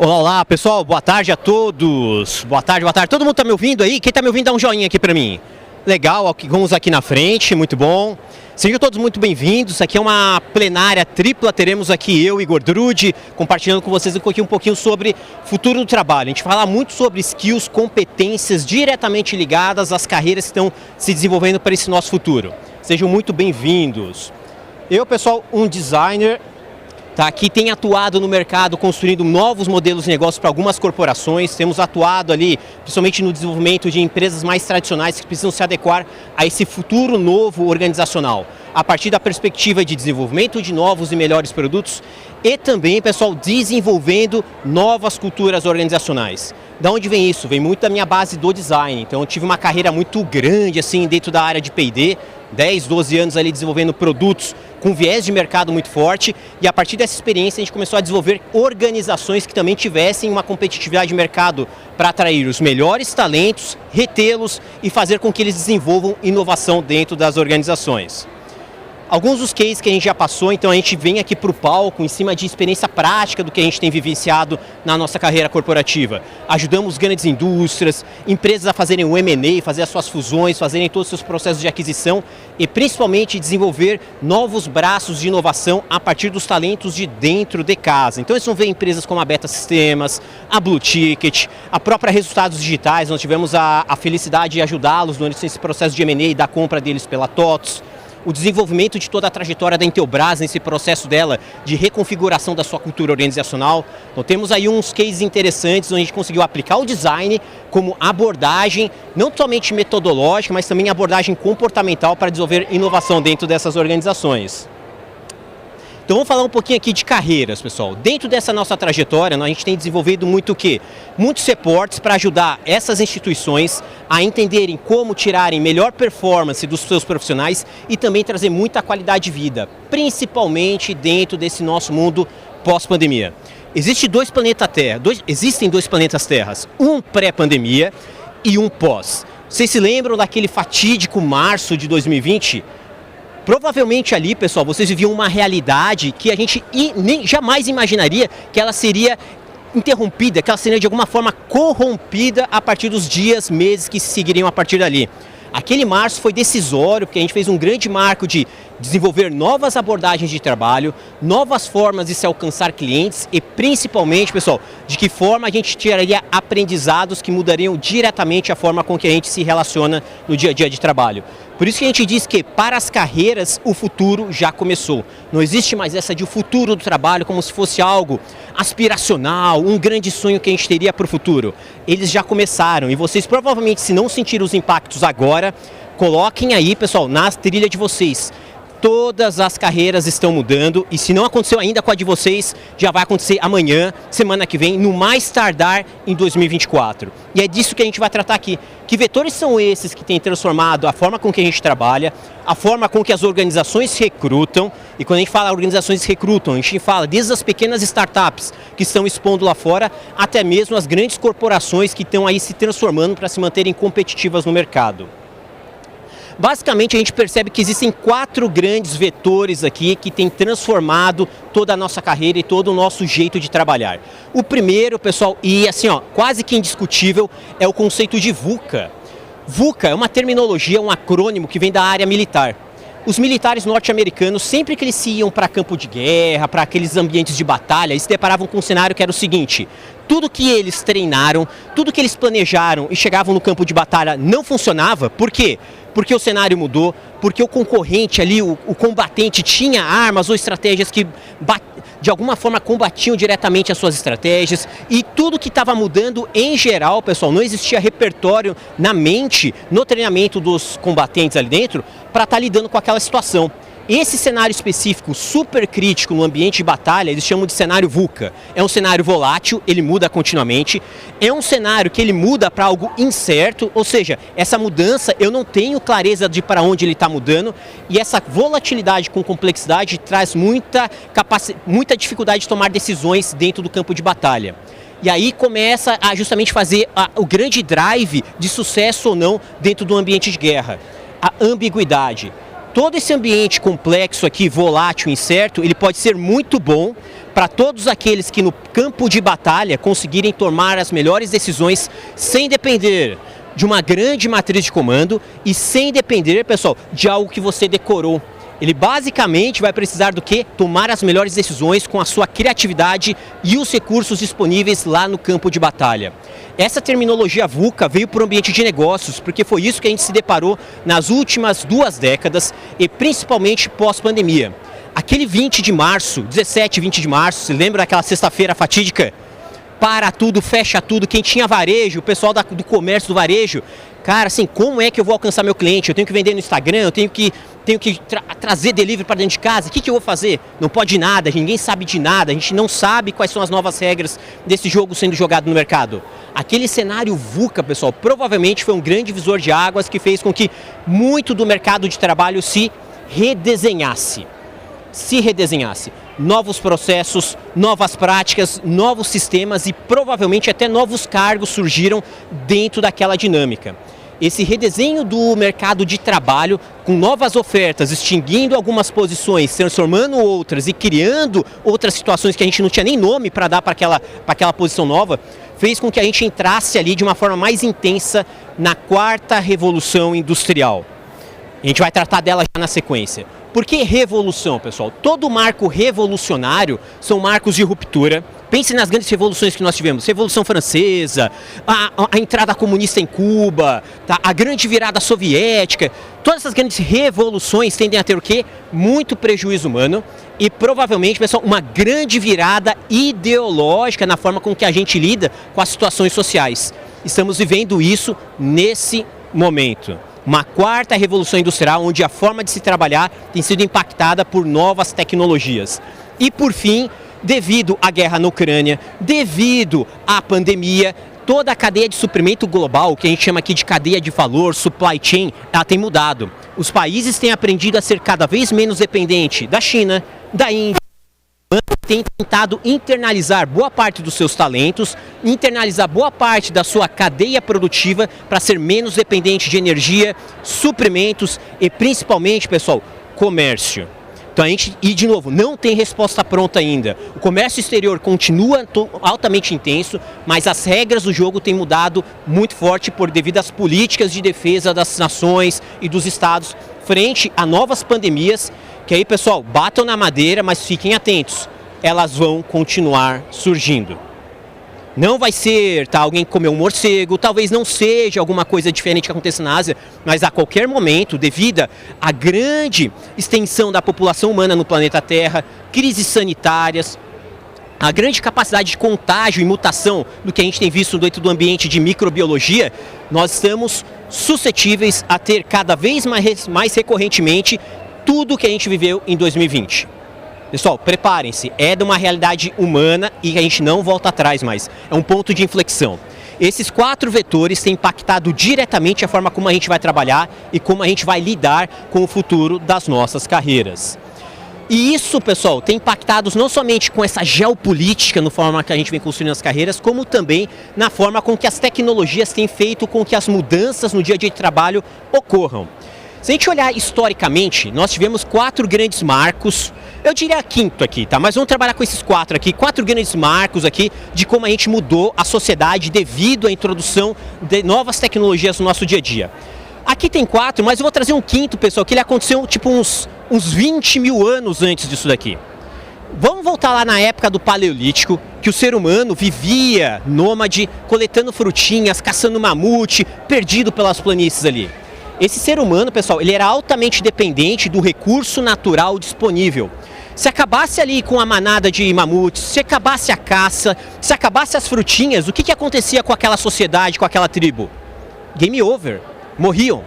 Olá, olá, pessoal, boa tarde a todos. Boa tarde, boa tarde. Todo mundo tá me ouvindo aí? Quem tá me ouvindo, dá um joinha aqui pra mim. Legal, vamos aqui na frente, muito bom. Sejam todos muito bem-vindos. Aqui é uma plenária tripla. Teremos aqui eu, Igor Drude, compartilhando com vocês um pouquinho sobre futuro do trabalho. A gente fala muito sobre skills, competências diretamente ligadas às carreiras que estão se desenvolvendo para esse nosso futuro. Sejam muito bem-vindos. Eu, pessoal, um designer, que tem atuado no mercado construindo novos modelos de negócio para algumas corporações. Temos atuado ali, principalmente no desenvolvimento de empresas mais tradicionais que precisam se adequar a esse futuro novo organizacional, a partir da perspectiva de desenvolvimento de novos e melhores produtos e também, pessoal, desenvolvendo novas culturas organizacionais. Da onde vem isso? Vem muito da minha base do design. Então eu tive uma carreira muito grande assim dentro da área de P&D, 10, 12 anos ali desenvolvendo produtos com viés de mercado muito forte, e a partir dessa experiência a gente começou a desenvolver organizações que também tivessem uma competitividade de mercado para atrair os melhores talentos, retê-los e fazer com que eles desenvolvam inovação dentro das organizações. Alguns dos cases que a gente já passou, então a gente vem aqui para o palco em cima de experiência prática do que a gente tem vivenciado na nossa carreira corporativa. Ajudamos grandes indústrias, empresas a fazerem o M&A, fazer as suas fusões, fazerem todos os seus processos de aquisição e principalmente desenvolver novos braços de inovação a partir dos talentos de dentro de casa. Então eles vão ver empresas como a Beta Sistemas, a Blue Ticket, a própria Resultados Digitais. Nós tivemos a felicidade de ajudá-los nesse processo de M&A e da compra deles pela TOTS. O desenvolvimento de toda a trajetória da Intelbras nesse processo dela de reconfiguração da sua cultura organizacional. Então temos aí uns cases interessantes onde a gente conseguiu aplicar o design como abordagem, não somente metodológica, mas também abordagem comportamental para desenvolver inovação dentro dessas organizações. Então vamos falar um pouquinho aqui de carreiras, pessoal. Dentro dessa nossa trajetória, a gente tem desenvolvido muito o quê? Muitos reportes para ajudar essas instituições a entenderem como tirarem melhor performance dos seus profissionais e também trazer muita qualidade de vida, principalmente dentro desse nosso mundo pós-pandemia. Existem dois planetas Terras, um pré-pandemia e um pós. Vocês se lembram daquele fatídico março de 2020? Provavelmente ali, pessoal, vocês viviam uma realidade que a gente nem jamais imaginaria que ela seria interrompida, que ela seria de alguma forma corrompida a partir dos dias, meses que se seguiriam a partir dali. Aquele março foi decisório, porque a gente fez um grande marco de desenvolver novas abordagens de trabalho, novas formas de se alcançar clientes e principalmente, pessoal, de que forma a gente tiraria aprendizados que mudariam diretamente a forma com que a gente se relaciona no dia a dia de trabalho. Por isso que a gente diz que para as carreiras o futuro já começou. Não existe mais essa de o futuro do trabalho como se fosse algo aspiracional, um grande sonho que a gente teria para o futuro. Eles já começaram e vocês provavelmente, se não sentiram os impactos agora, coloquem aí, pessoal, na trilha de vocês. Todas as carreiras estão mudando e se não aconteceu ainda com a de vocês, já vai acontecer amanhã, semana que vem, no mais tardar em 2024. E é disso que a gente vai tratar aqui. Que vetores são esses que têm transformado a forma com que a gente trabalha, a forma com que as organizações recrutam, e quando a gente fala organizações recrutam, a gente fala desde as pequenas startups que estão expondo lá fora, até mesmo as grandes corporações que estão aí se transformando para se manterem competitivas no mercado. Basicamente, a gente percebe que existem 4 grandes vetores aqui que têm transformado toda a nossa carreira e todo o nosso jeito de trabalhar. O primeiro, pessoal, e assim, quase que indiscutível, é o conceito de VUCA. VUCA é uma terminologia, um acrônimo que vem da área militar. Os militares norte-americanos, sempre que eles iam para campo de guerra, para aqueles ambientes de batalha, eles se deparavam com um cenário que era o seguinte: tudo que eles treinaram, tudo que eles planejaram e chegavam no campo de batalha não funcionava. Por quê? Porque o cenário mudou, porque o concorrente ali, o combatente tinha armas ou estratégias que de alguma forma combatiam diretamente as suas estratégias e tudo que estava mudando em geral, pessoal, não existia repertório na mente, no treinamento dos combatentes ali dentro para estar lidando com aquela situação. Esse cenário específico, super crítico no ambiente de batalha, eles chamam de cenário VUCA. É um cenário volátil, ele muda continuamente. É um cenário que ele muda para algo incerto, ou seja, essa mudança eu não tenho clareza de para onde ele está mudando. E essa volatilidade com complexidade traz muita dificuldade de tomar decisões dentro do campo de batalha. E aí começa a justamente fazer o grande drive de sucesso ou não dentro do ambiente de guerra. A ambiguidade. Todo esse ambiente complexo aqui, volátil, incerto, ele pode ser muito bom, para todos aqueles que no campo de batalha conseguirem tomar as melhores decisões sem depender de uma grande matriz de comando e sem depender, pessoal, de algo que você decorou. Ele basicamente vai precisar do quê? Tomar as melhores decisões com a sua criatividade e os recursos disponíveis lá no campo de batalha. Essa terminologia VUCA veio para o ambiente de negócios, porque foi isso que a gente se deparou nas últimas 2 décadas e principalmente pós-pandemia. Aquele 20 de março, 17, 20 de março, se lembra daquela sexta-feira fatídica? Para tudo, fecha tudo, quem tinha varejo, o pessoal do comércio do varejo, cara, assim, como é que eu vou alcançar meu cliente? Eu tenho que vender no Instagram, eu tenho que trazer delivery para dentro de casa, o que eu vou fazer? Não pode nada, ninguém sabe de nada, a gente não sabe quais são as novas regras desse jogo sendo jogado no mercado. Aquele cenário VUCA, pessoal, provavelmente foi um grande divisor de águas que fez com que muito do mercado de trabalho se redesenhasse. Novos processos, novas práticas, novos sistemas e provavelmente até novos cargos surgiram dentro daquela dinâmica. Esse redesenho do mercado de trabalho, com novas ofertas, extinguindo algumas posições, transformando outras e criando outras situações que a gente não tinha nem nome para dar para aquela posição nova, fez com que a gente entrasse ali de uma forma mais intensa na 4ª Revolução Industrial. A gente vai tratar dela já na sequência. Por que revolução, pessoal? Todo marco revolucionário são marcos de ruptura. Pense nas grandes revoluções que nós tivemos. Revolução Francesa, a entrada comunista em Cuba, tá? A grande virada soviética. Todas essas grandes revoluções tendem a ter o quê? Muito prejuízo humano e provavelmente, pessoal, uma grande virada ideológica na forma com que a gente lida com as situações sociais. Estamos vivendo isso nesse momento. Uma 4ª Revolução Industrial, onde a forma de se trabalhar tem sido impactada por novas tecnologias. E, por fim, devido à guerra na Ucrânia, devido à pandemia, toda a cadeia de suprimento global, que a gente chama aqui de cadeia de valor, supply chain, ela tem mudado. Os países têm aprendido a ser cada vez menos dependente da China, da Índia, tem tentado internalizar boa parte dos seus talentos, internalizar boa parte da sua cadeia produtiva para ser menos dependente de energia, suprimentos e principalmente, pessoal, comércio. Então a gente, e de novo, não tem resposta pronta ainda. O comércio exterior continua altamente intenso, mas as regras do jogo têm mudado muito forte devido às políticas de defesa das nações e dos estados frente a novas pandemias, que aí, pessoal, batam na madeira, mas fiquem atentos. Elas vão continuar surgindo. Não vai ser alguém que comeu um morcego, talvez não seja alguma coisa diferente que aconteça na Ásia, mas a qualquer momento, devido à grande extensão da população humana no planeta Terra, crises sanitárias, a grande capacidade de contágio e mutação do que a gente tem visto dentro do ambiente de microbiologia, nós estamos suscetíveis a ter cada vez mais recorrentemente tudo que a gente viveu em 2020. Pessoal, preparem-se, é de uma realidade humana e a gente não volta atrás mais. É um ponto de inflexão. Esses 4 vetores têm impactado diretamente a forma como a gente vai trabalhar e como a gente vai lidar com o futuro das nossas carreiras. E isso, pessoal, tem impactado não somente com essa geopolítica, na forma que a gente vem construindo as carreiras, como também na forma com que as tecnologias têm feito com que as mudanças no dia a dia de trabalho ocorram. Se a gente olhar historicamente, nós tivemos 4 grandes marcos, eu diria 5º aqui, tá? Mas vamos trabalhar com esses 4 aqui, 4 grandes marcos aqui de como a gente mudou a sociedade devido à introdução de novas tecnologias no nosso dia a dia. Aqui tem 4, mas eu vou trazer um 5º, pessoal, que ele aconteceu tipo uns 20 mil anos antes disso daqui. Vamos voltar lá na época do Paleolítico, que o ser humano vivia nômade, coletando frutinhas, caçando mamute, perdido pelas planícies ali. Esse ser humano, pessoal, ele era altamente dependente do recurso natural disponível. Se acabasse ali com a manada de mamutes, se acabasse a caça, se acabasse as frutinhas, o que acontecia com aquela sociedade, com aquela tribo? Game over. Morriam.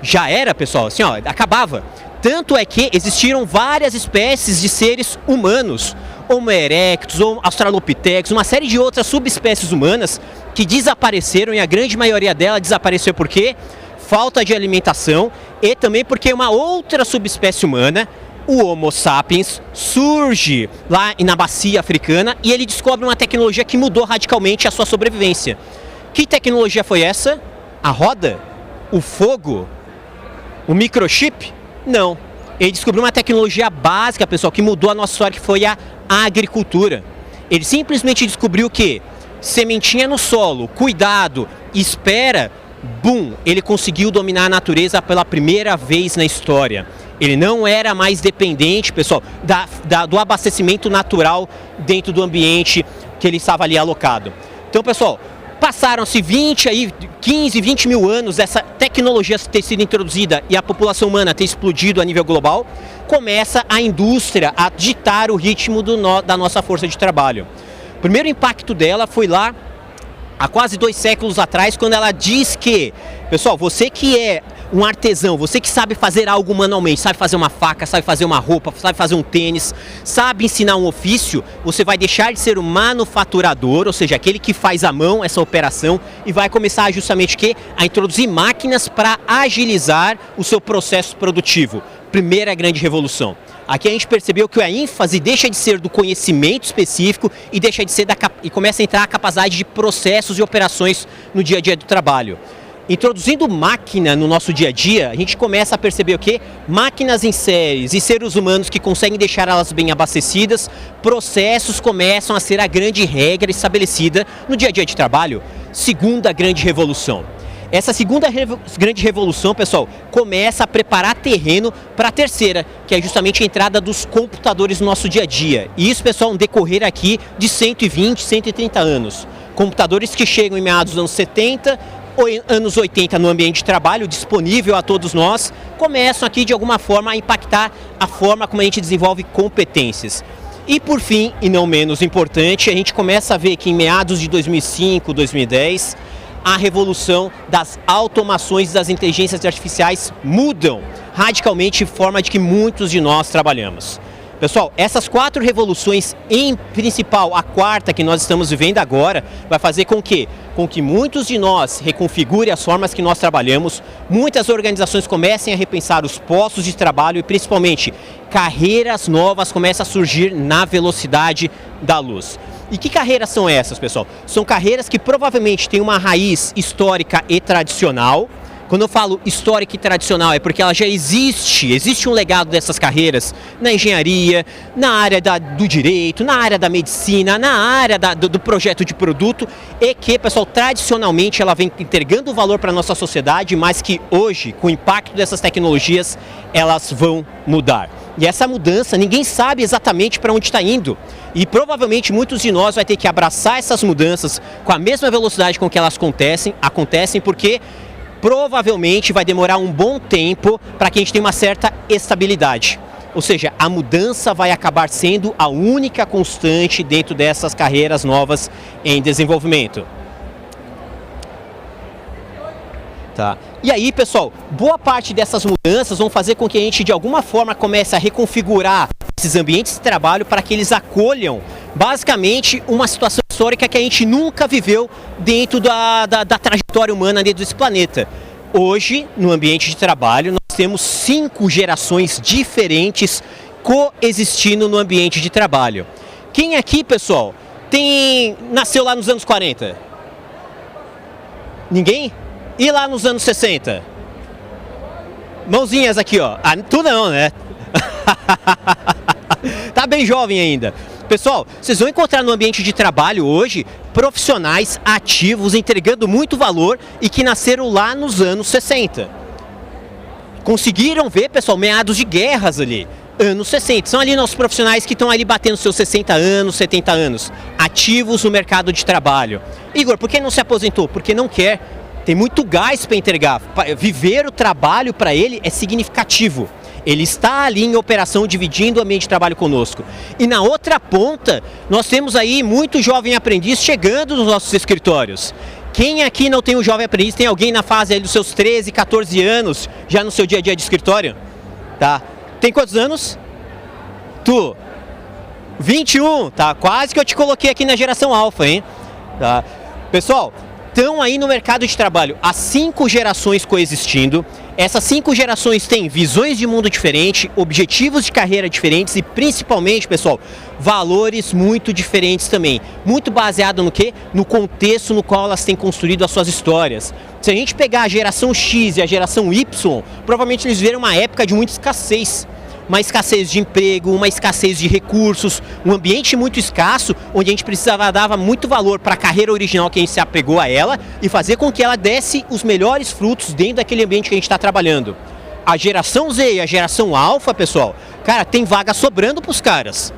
Já era, pessoal, assim, ó, acabava. Tanto é que existiram várias espécies de seres humanos, Homo erectus, Australopithecus, uma série de outras subespécies humanas que desapareceram e a grande maioria delas desapareceu por quê? Falta de alimentação e também porque uma outra subespécie humana, o Homo sapiens, surge lá na bacia africana e ele descobre uma tecnologia que mudou radicalmente a sua sobrevivência. Que tecnologia foi essa? A roda? O fogo? O microchip? Não. Ele descobriu uma tecnologia básica, pessoal, que mudou a nossa história, que foi a a agricultura. Ele simplesmente descobriu que sementinha no solo, cuidado, espera, bum, ele conseguiu dominar a natureza pela primeira vez na história. Ele não era mais dependente, pessoal, do abastecimento natural dentro do ambiente que ele estava ali alocado. Então, pessoal, passaram-se 15, 20 mil anos dessa tecnologia ter sido introduzida e a população humana ter explodido a nível global, começa a indústria a ditar o ritmo da nossa força de trabalho. O primeiro impacto dela foi lá há quase 2 séculos atrás, quando ela diz que, pessoal, você que é um artesão, você que sabe fazer algo manualmente, sabe fazer uma faca, sabe fazer uma roupa, sabe fazer um tênis, sabe ensinar um ofício, você vai deixar de ser o manufaturador, ou seja, aquele que faz à mão essa operação e vai começar justamente a introduzir máquinas para agilizar o seu processo produtivo. Primeira grande revolução. Aqui a gente percebeu que a ênfase deixa de ser do conhecimento específico e deixa de ser e começa a entrar a capacidade de processos e operações no dia a dia do trabalho. Introduzindo máquina no nosso dia a dia, a gente começa a perceber o quê? Máquinas em séries e seres humanos que conseguem deixar elas bem abastecidas, processos começam a ser a grande regra estabelecida no dia a dia de trabalho. Segunda grande revolução. Essa segunda grande revolução, pessoal, começa a preparar terreno para a terceira, que é justamente a entrada dos computadores no nosso dia a dia. E isso, pessoal, um decorrer aqui de 120, 130 anos. Computadores que chegam em meados dos anos 70, anos 80 no ambiente de trabalho, disponível a todos nós, começam aqui de alguma forma a impactar a forma como a gente desenvolve competências. E por fim, e não menos importante, a gente começa a ver que em meados de 2005, 2010, a revolução das automações das inteligências artificiais mudam radicalmente a forma de que muitos de nós trabalhamos. Pessoal, essas 4 revoluções, em principal a quarta que nós estamos vivendo agora, vai fazer com que muitos de nós reconfigurem as formas que nós trabalhamos, muitas organizações comecem a repensar os postos de trabalho e principalmente carreiras novas começam a surgir na velocidade da luz. E que carreiras são essas, pessoal? São carreiras que provavelmente têm uma raiz histórica e tradicional. Quando eu falo histórica e tradicional é porque ela já existe um legado dessas carreiras na engenharia, na área do direito, na área da medicina, na área do projeto de produto e que, pessoal, tradicionalmente ela vem entregando valor para a nossa sociedade, mas que hoje, com o impacto dessas tecnologias, elas vão mudar. E essa mudança, ninguém sabe exatamente para onde está indo. E provavelmente muitos de nós vai ter que abraçar essas mudanças com a mesma velocidade com que elas acontecem porque provavelmente vai demorar um bom tempo para que a gente tenha uma certa estabilidade. Ou seja, a mudança vai acabar sendo a única constante dentro dessas carreiras novas em desenvolvimento. Tá. E aí, pessoal, boa parte dessas mudanças vão fazer com que a gente de alguma forma comece a reconfigurar esses ambientes de trabalho para que eles acolham basicamente uma situação histórica que a gente nunca viveu dentro da trajetória humana dentro desse planeta. Hoje, no ambiente de trabalho, nós temos 5 gerações diferentes coexistindo no ambiente de trabalho. Quem aqui, pessoal, nasceu lá nos anos 40? Ninguém? E lá nos anos 60? Mãozinhas aqui, ó. Ah, tu não, né? Tá bem jovem ainda. Pessoal, vocês vão encontrar no ambiente de trabalho hoje profissionais ativos, entregando muito valor e que nasceram lá nos anos 60. Conseguiram ver, pessoal, meados de guerras ali. Anos 60. São ali nossos profissionais que estão ali batendo seus 60 anos, 70 anos. Ativos no mercado de trabalho. Igor, por que não se aposentou? Porque não quer. Tem muito gás para entregar. Viver o trabalho para ele é significativo. Ele está ali em operação, dividindo o ambiente de trabalho conosco. E na outra ponta, nós temos aí muito jovem aprendiz chegando nos nossos escritórios. Quem aqui não tem um jovem aprendiz? Tem alguém na fase aí dos seus 13, 14 anos, já no seu dia a dia de escritório? Tá. Tem quantos anos? Tu? 21, tá? Quase que eu te coloquei aqui na geração alfa, hein? Tá. Pessoal, estão aí no mercado de trabalho há 5 gerações coexistindo. Essas 5 gerações têm visões de mundo diferentes, objetivos de carreira diferentes e principalmente, pessoal, valores muito diferentes também. Muito baseado no quê? No contexto no qual elas têm construído as suas histórias. Se a gente pegar a geração X e a geração Y, provavelmente eles viveram uma época de muita escassez. uma escassez de emprego, uma escassez de recursos, um ambiente muito escasso, onde a gente precisava dar muito valor para a carreira original que a gente se apegou a ela e fazer com que ela desse os melhores frutos dentro daquele ambiente que a gente está trabalhando. A geração Z e a geração Alpha, pessoal, cara, tem vaga sobrando para os caras.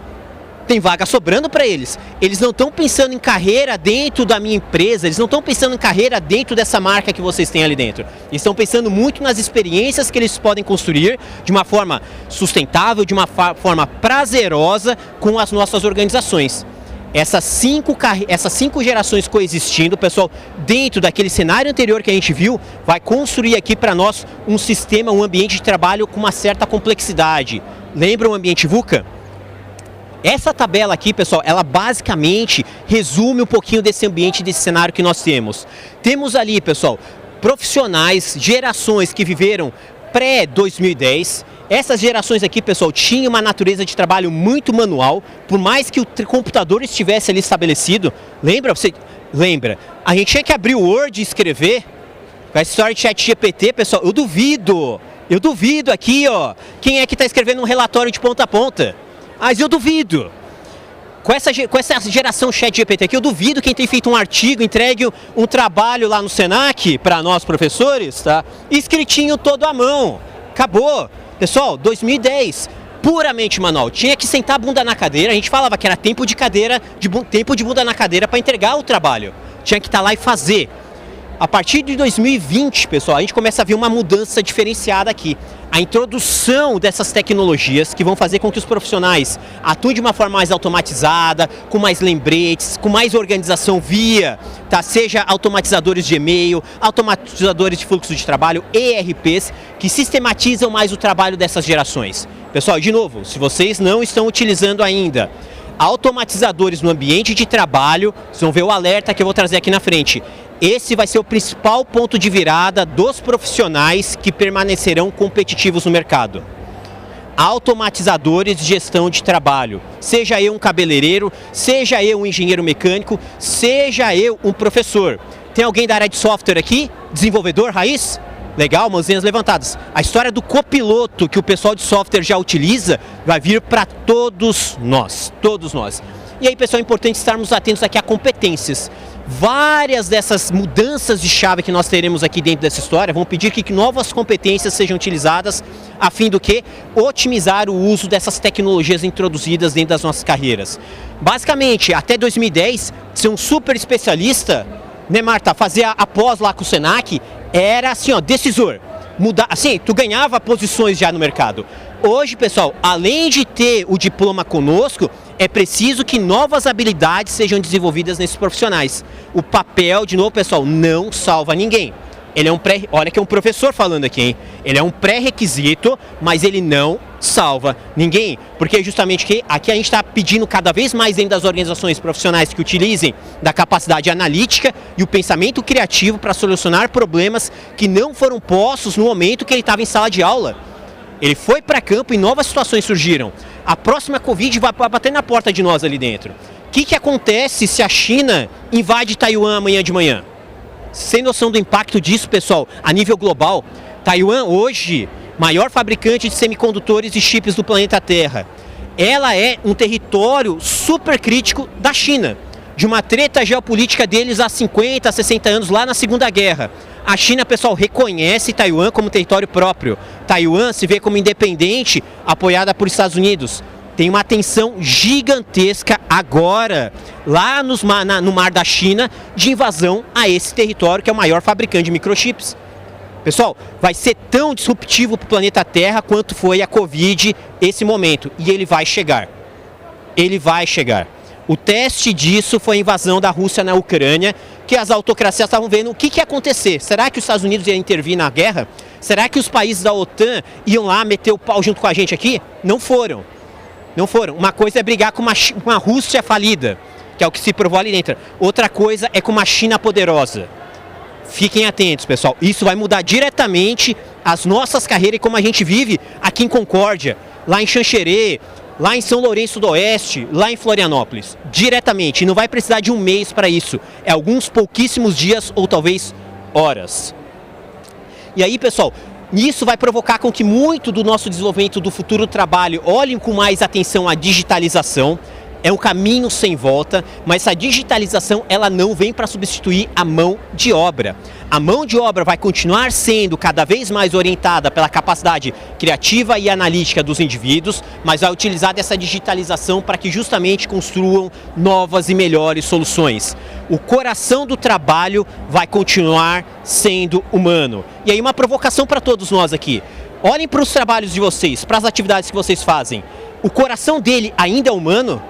Tem vaga sobrando para eles. Eles não estão pensando em carreira dentro da minha empresa, eles não estão pensando em carreira dentro dessa marca que vocês têm ali dentro. Eles estão pensando muito nas experiências que eles podem construir de uma forma sustentável, de uma forma prazerosa com as nossas organizações. Essas cinco gerações coexistindo, pessoal, dentro daquele cenário anterior que a gente viu, vai construir aqui para nós um sistema, um ambiente de trabalho com uma certa complexidade. Lembra o ambiente VUCA? Essa tabela aqui, pessoal, ela basicamente resume um pouquinho desse ambiente, desse cenário que nós temos. Temos ali, pessoal, profissionais, gerações que viveram pré-2010. Essas gerações aqui, pessoal, tinham uma natureza de trabalho muito manual, por mais que o computador estivesse ali estabelecido. Lembra? Lembra? A gente tinha que abrir o Word e escrever. Com essa história de ChatGPT, pessoal, eu duvido aqui, ó, quem é que está escrevendo um relatório de ponta a ponta. Mas eu duvido. Com essa geração ChatGPT aqui, eu duvido quem tem feito um artigo, entregue um trabalho lá no Senac, para nós professores, tá? Escritinho todo à mão. Acabou. Pessoal, 2010, puramente manual. Tinha que sentar a bunda na cadeira, a gente falava que era tempo de bunda na cadeira para entregar o trabalho. Tinha que estar lá e fazer. A partir de 2020, pessoal, a gente começa a ver uma mudança diferenciada aqui. A introdução dessas tecnologias que vão fazer com que os profissionais atuem de uma forma mais automatizada, com mais lembretes, com mais organização via, tá? Seja automatizadores de e-mail, automatizadores de fluxo de trabalho, ERPs, que sistematizam mais o trabalho dessas gerações. Pessoal, de novo, se vocês não estão utilizando ainda automatizadores no ambiente de trabalho, vocês vão ver o alerta que eu vou trazer aqui na frente. Esse vai ser o principal ponto de virada dos profissionais que permanecerão competitivos no mercado. Automatizadores de gestão de trabalho. Seja eu um cabeleireiro, seja eu um engenheiro mecânico, seja eu um professor. Tem alguém da área de software aqui? Desenvolvedor raiz? Legal, mãozinhas levantadas. A história do copiloto que o pessoal de software já utiliza vai vir para todos nós. Todos nós. E aí, pessoal, é importante estarmos atentos aqui a competências. Várias dessas mudanças de chave que nós teremos aqui dentro dessa história vão pedir que novas competências sejam utilizadas a fim do que otimizar o uso dessas tecnologias introduzidas dentro das nossas carreiras. Basicamente, até 2010, ser um super especialista, né, Marta, fazer a pós lá com o Senac, era assim, ó, decisor. Mudar, assim, tu ganhava posições já no mercado. Hoje, pessoal, além de ter o diploma conosco, é preciso que novas habilidades sejam desenvolvidas nesses profissionais. O papel, de novo, pessoal, não salva ninguém. Ele é um olha que é um professor falando aqui, hein? Ele é um pré-requisito, mas ele não salva ninguém. Porque justamente que aqui a gente está pedindo cada vez mais dentro das organizações profissionais que utilizem da capacidade analítica e o pensamento criativo para solucionar problemas que não foram postos no momento que ele estava em sala de aula. Ele foi para campo e novas situações surgiram. A próxima Covid vai bater na porta de nós ali dentro. O que acontece se a China invade Taiwan amanhã de manhã? Sem noção do impacto disso, pessoal, a nível global, Taiwan hoje, maior fabricante de semicondutores e chips do planeta Terra. Ela é um território super crítico da China, de uma treta geopolítica deles há 50, 60 anos, lá na Segunda Guerra. A China, pessoal, reconhece Taiwan como território próprio. Taiwan se vê como independente, apoiada por Estados Unidos. Tem uma tensão gigantesca agora, lá no mar da China, de invasão a esse território que é o maior fabricante de microchips. Pessoal, vai ser tão disruptivo para o planeta Terra quanto foi a Covid esse momento. E ele vai chegar. Ele vai chegar. O teste disso foi a invasão da Rússia na Ucrânia, que as autocracias estavam vendo o que ia acontecer. Será que os Estados Unidos iam intervir na guerra? Será que os países da OTAN iam lá meter o pau junto com a gente aqui? Não foram. Não foram. Uma coisa é brigar com uma Rússia falida, que é o que se provou ali dentro. Outra coisa é com uma China poderosa. Fiquem atentos, pessoal. Isso vai mudar diretamente as nossas carreiras e como a gente vive aqui em Concórdia, lá em Xanxerê, lá em São Lourenço do Oeste, lá em Florianópolis. Diretamente. E não vai precisar de um mês para isso. É alguns pouquíssimos dias ou talvez horas. E aí, pessoal, Isso vai provocar com que muito do nosso desenvolvimento do futuro trabalho olhem com mais atenção à digitalização. É um caminho sem volta, mas a digitalização ela não vem para substituir a mão de obra. A mão de obra vai continuar sendo cada vez mais orientada pela capacidade criativa e analítica dos indivíduos, mas vai utilizar dessa digitalização para que justamente construam novas e melhores soluções. O coração do trabalho vai continuar sendo humano. E aí uma provocação para todos nós aqui. Olhem para os trabalhos de vocês, para as atividades que vocês fazem. O coração dele ainda é humano?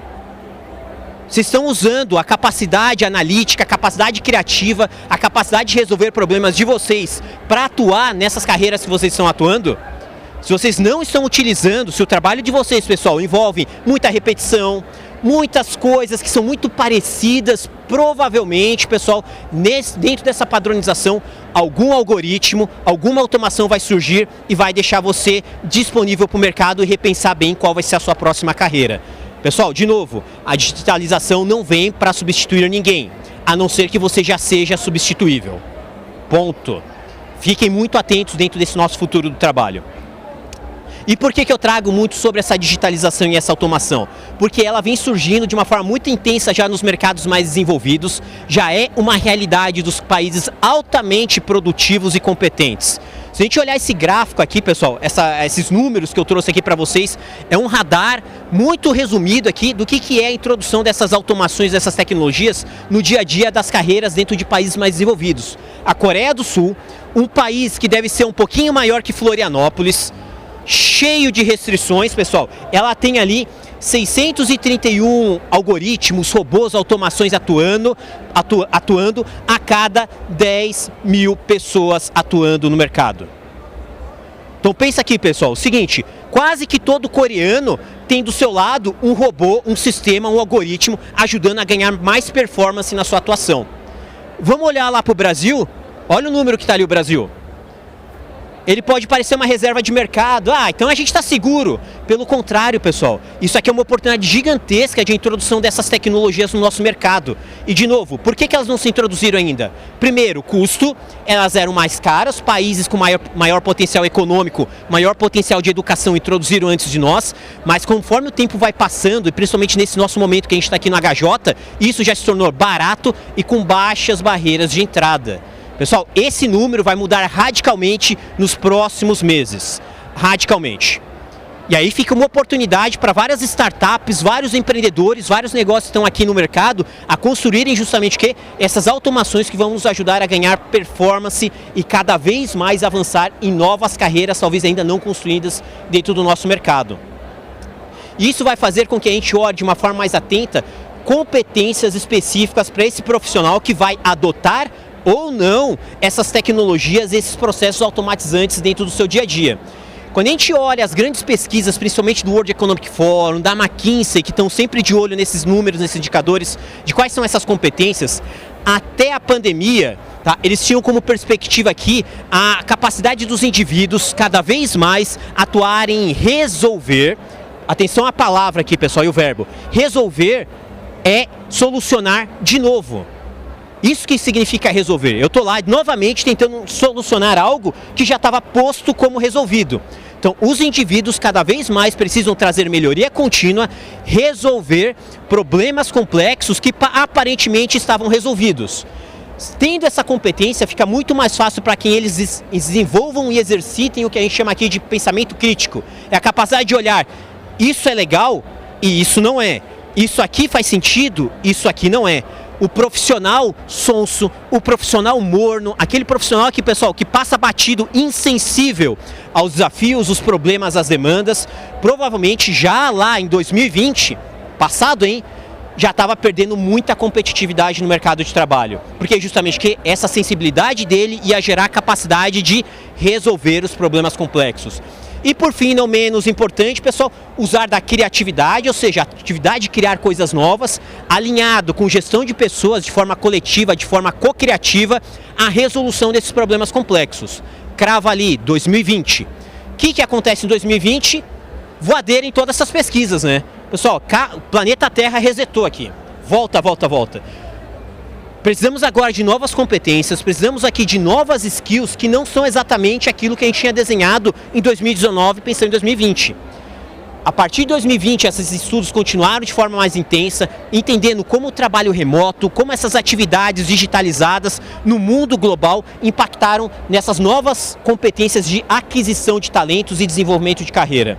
Vocês estão usando a capacidade analítica, a capacidade criativa, a capacidade de resolver problemas de vocês para atuar nessas carreiras que vocês estão atuando? Se vocês não estão utilizando, se o trabalho de vocês, pessoal, envolve muita repetição, muitas coisas que são muito parecidas, provavelmente, pessoal, dentro dessa padronização, algum algoritmo, alguma automação vai surgir e vai deixar você disponível para o mercado e repensar bem qual vai ser a sua próxima carreira. Pessoal, de novo, a digitalização não vem para substituir ninguém, a não ser que você já seja substituível. Ponto. Fiquem muito atentos dentro desse nosso futuro do trabalho. E por que eu trago muito sobre essa digitalização e essa automação? Porque ela vem surgindo de uma forma muito intensa já nos mercados mais desenvolvidos, já é uma realidade dos países altamente produtivos e competentes. Se a gente olhar esse gráfico aqui, pessoal, esses números que eu trouxe aqui para vocês, é um radar muito resumido aqui do que é a introdução dessas automações, dessas tecnologias no dia a dia das carreiras dentro de países mais desenvolvidos. A Coreia do Sul, um país que deve ser um pouquinho maior que Florianópolis, cheio de restrições, pessoal, ela tem ali 631 algoritmos, robôs, automações atuando a cada 10 mil pessoas atuando no mercado. Então pensa aqui, pessoal, o seguinte, quase que todo coreano tem do seu lado um robô, um sistema, um algoritmo ajudando a ganhar mais performance na sua atuação. Vamos olhar lá para o Brasil? Olha o número que está ali o Brasil. Ele pode parecer uma reserva de mercado. Então a gente está seguro. Pelo contrário, pessoal, isso aqui é uma oportunidade gigantesca de introdução dessas tecnologias no nosso mercado. E de novo, por que elas não se introduziram ainda? Primeiro, custo, elas eram mais caras, países com maior potencial econômico, maior potencial de educação introduziram antes de nós, mas conforme o tempo vai passando, e principalmente nesse nosso momento que a gente está aqui no HJ, isso já se tornou barato e com baixas barreiras de entrada. Pessoal, esse número vai mudar radicalmente nos próximos meses. Radicalmente. E aí fica uma oportunidade para várias startups, vários empreendedores, vários negócios que estão aqui no mercado a construírem justamente essas automações que vão nos ajudar a ganhar performance e cada vez mais avançar em novas carreiras, talvez ainda não construídas dentro do nosso mercado. E isso vai fazer com que a gente olhe de uma forma mais atenta competências específicas para esse profissional que vai adotar ou não essas tecnologias, esses processos automatizantes dentro do seu dia a dia. Quando a gente olha as grandes pesquisas, principalmente do World Economic Forum, da McKinsey, que estão sempre de olho nesses números, nesses indicadores, de quais são essas competências, até a pandemia, tá, eles tinham como perspectiva aqui a capacidade dos indivíduos cada vez mais atuarem em resolver, atenção à palavra aqui, pessoal, e o verbo, resolver é solucionar de novo. Isso que significa resolver. Eu estou lá novamente tentando solucionar algo que já estava posto como resolvido. Então, os indivíduos cada vez mais precisam trazer melhoria contínua, resolver problemas complexos que aparentemente estavam resolvidos. Tendo essa competência, fica muito mais fácil para que eles desenvolvam e exercitem o que a gente chama aqui de pensamento crítico. É a capacidade de olhar, isso é legal e isso não é. Isso aqui faz sentido, isso aqui não é. O profissional sonso, o profissional morno, aquele profissional aqui, pessoal, que passa batido, insensível aos desafios, os problemas, as demandas, provavelmente já lá em 2020, passado, já estava perdendo muita competitividade no mercado de trabalho. Porque justamente que essa sensibilidade dele ia gerar capacidade de resolver os problemas complexos. E por fim, não menos importante, pessoal, usar da criatividade, ou seja, a atividade de criar coisas novas, alinhado com gestão de pessoas de forma coletiva, de forma co-criativa, a resolução desses problemas complexos. Crava ali, 2020. O que acontece em 2020? Voadeira em todas essas pesquisas, né? Pessoal, o planeta Terra resetou aqui. Volta. Precisamos agora de novas competências, precisamos aqui de novas skills que não são exatamente aquilo que a gente tinha desenhado em 2019, pensando em 2020. A partir de 2020, esses estudos continuaram de forma mais intensa, entendendo como o trabalho remoto, como essas atividades digitalizadas no mundo global impactaram nessas novas competências de aquisição de talentos e desenvolvimento de carreira.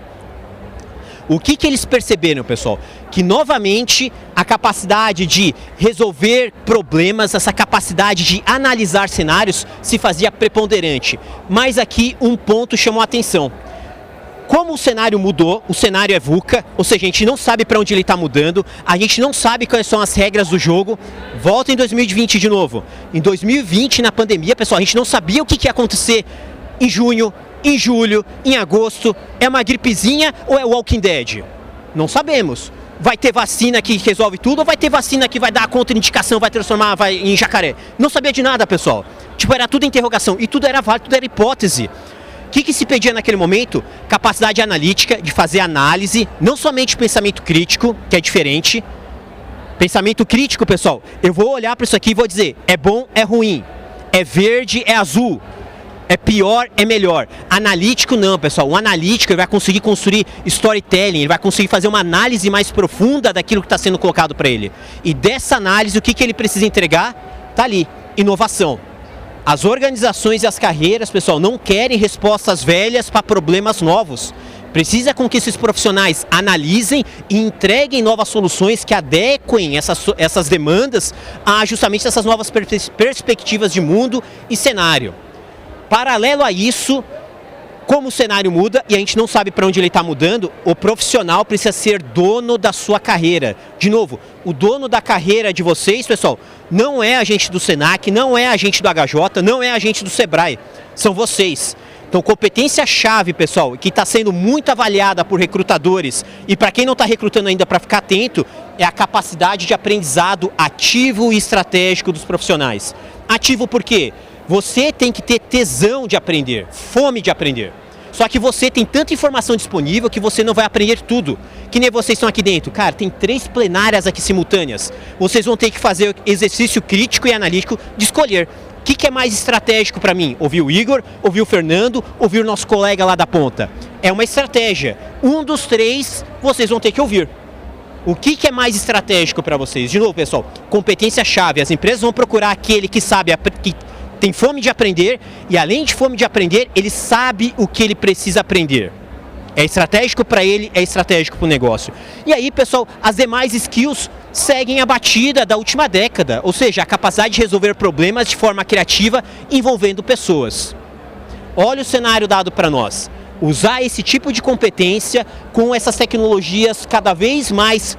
O que eles perceberam, pessoal? Que novamente a capacidade de resolver problemas, essa capacidade de analisar cenários se fazia preponderante. Mas aqui um ponto chamou a atenção. Como o cenário mudou, o cenário é VUCA, ou seja, a gente não sabe para onde ele está mudando, a gente não sabe quais são as regras do jogo. Volta em 2020 de novo. Em 2020, na pandemia, pessoal, a gente não sabia o que ia acontecer em junho, em julho, em agosto. É uma gripezinha ou é Walking Dead? Não sabemos. Vai ter vacina que resolve tudo ou vai ter vacina que vai dar a contraindicação, vai transformar em jacaré? Não sabia de nada, pessoal. Tipo, era tudo interrogação e tudo era válido, tudo era hipótese. O que se pedia naquele momento? Capacidade analítica, de fazer análise, não somente pensamento crítico, que é diferente. Pensamento crítico, pessoal, eu vou olhar para isso aqui e vou dizer, é bom, é ruim, é verde, é azul, é pior, é melhor. Analítico não, pessoal, o analítico ele vai conseguir construir storytelling, ele vai conseguir fazer uma análise mais profunda daquilo que está sendo colocado para ele. E dessa análise, o que ele precisa entregar? Está ali, inovação. As organizações e as carreiras, pessoal, não querem respostas velhas para problemas novos. Precisa com que esses profissionais analisem e entreguem novas soluções que adequem essas demandas a justamente essas novas perspectivas de mundo e cenário. Paralelo a isso, como o cenário muda e a gente não sabe para onde ele está mudando, o profissional precisa ser dono da sua carreira. De novo, o dono da carreira de vocês, pessoal, não é a gente do Senac, não é a gente do HJ, não é a gente do Sebrae, são vocês. Então, competência-chave, pessoal, que está sendo muito avaliada por recrutadores e para quem não está recrutando ainda para ficar atento, é a capacidade de aprendizado ativo e estratégico dos profissionais. Ativo por quê? Você tem que ter tesão de aprender, fome de aprender. Só que você tem tanta informação disponível que você não vai aprender tudo. Que nem vocês estão aqui dentro. Cara, tem 3 plenárias aqui simultâneas. Vocês vão ter que fazer exercício crítico e analítico de escolher. O que é mais estratégico para mim? Ouvir o Igor, ouvir o Fernando, ouvir o nosso colega lá da ponta. É uma estratégia. Um dos 3 vocês vão ter que ouvir. O que é mais estratégico para vocês? De novo, pessoal, competência-chave. As empresas vão procurar aquele que sabe, que tem fome de aprender e além de fome de aprender, ele sabe o que ele precisa aprender. É estratégico para ele, é estratégico para o negócio. E aí, pessoal, as demais skills seguem a batida da última década, ou seja, a capacidade de resolver problemas de forma criativa envolvendo pessoas. Olha o cenário dado para nós. Usar esse tipo de competência com essas tecnologias cada vez mais